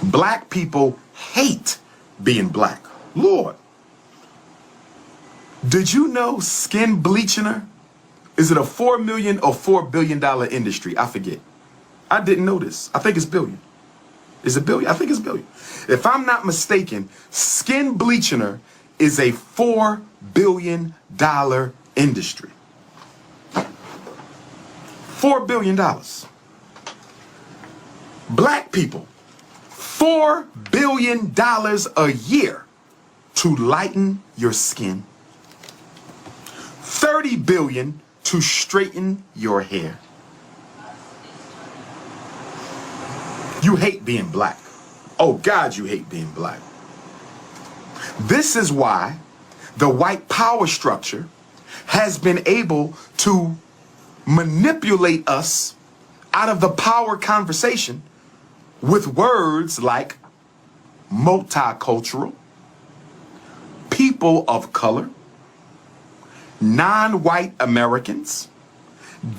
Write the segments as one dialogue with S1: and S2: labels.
S1: Black people hate being black. Lord, did you know skin bleaching is it a $4 million or $4 billion industry? I forget. I didn't know this. I think it's billion. Is it billion? I think it's billion. If I'm not mistaken, skin bleaching is a $4 billion industry. $4 billion. Black people, $4 billion a year to lighten your skin. $30 billion to straighten your hair. You hate being black. Oh God, you hate being black. This is why the white power structure has been able to manipulate us out of the power conversation with words like multicultural, people of color, non-white Americans,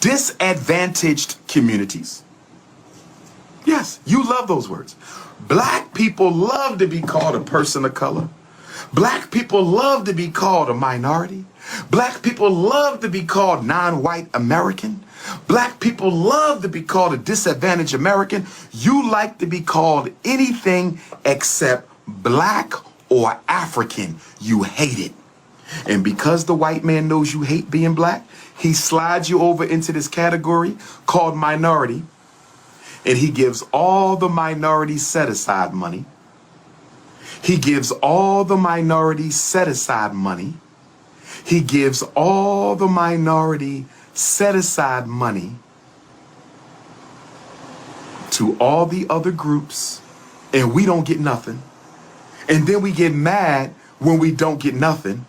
S1: disadvantaged communities. Yes, you love those words. Black people love to be called a person of color. Black people love to be called a minority. Black people love to be called non-white American. Black people love to be called a disadvantaged American. You like to be called anything except black or African. You hate it. And because the white man knows you hate being black, he slides you over into this category called minority. And he gives all the minority set-aside money. He gives all the minority set-aside money. He gives all the minority set-aside money to all the other groups, and we don't get nothing. And then we get mad when we don't get nothing.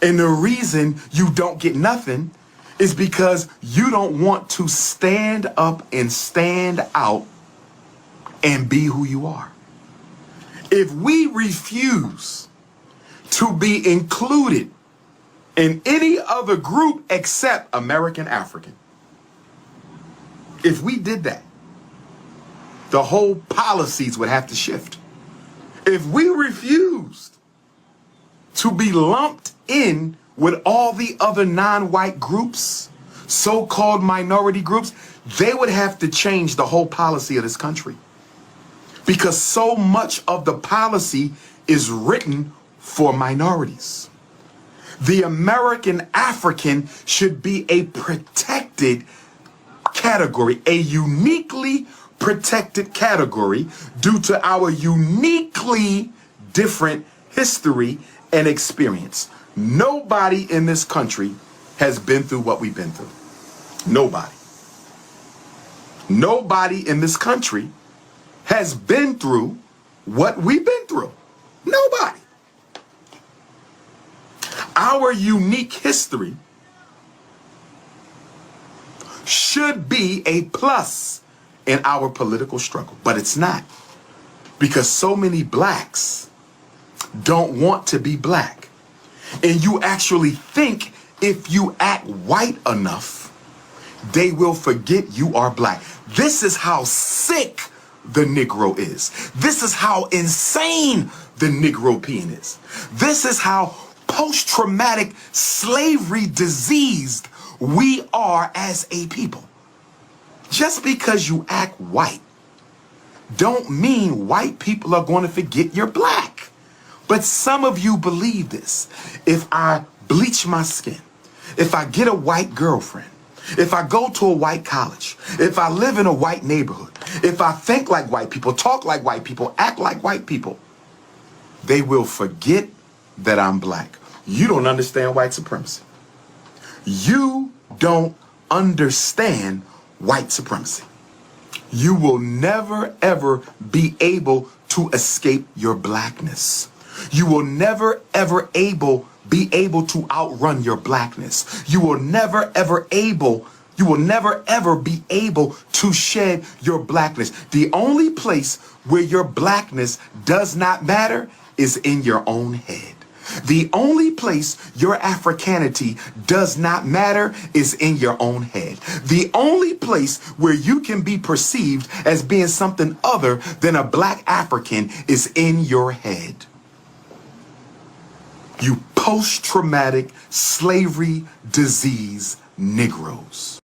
S1: And the reason you don't get nothing is because you don't want to stand up and stand out and be who you are. If we refuse to be included in any other group except American African, if we did that, the whole policies would have to shift. If we refused to be lumped in with all the other non-white groups, so-called minority groups, they would have to change the whole policy of this country. Because so much of the policy is written for minorities. The American African should be a protected category, a uniquely protected category due to our uniquely different history and experience. Nobody in this country has been through what we've been through. Nobody. Nobody in this country has been through what we've been through. Nobody. Our unique history should be a plus in our political struggle, but it's not, because so many blacks don't want to be black. And you actually think if you act white enough, they will forget you are black. This is how sick the Negro is. This is how insane the Negropean is. This is how post-traumatic slavery diseased we are as a people. Just because you act white don't mean white people are going to forget you're black. But some of you believe this. If I bleach my skin, if I get a white girlfriend, if I go to a white college, if I live in a white neighborhood, if I think like white people, talk like white people, act like white people, they will forget that I'm black. You don't understand white supremacy. You don't understand white supremacy. You will never, ever be able to escape your blackness. You will never, ever be able to outrun your blackness. You will never, ever be able to shed your blackness. The only place where your blackness does not matter is in your own head. The only place your Africanity does not matter is in your own head. The only place where you can be perceived as being something other than a black African is in your head. You post-traumatic slavery disease Negroes.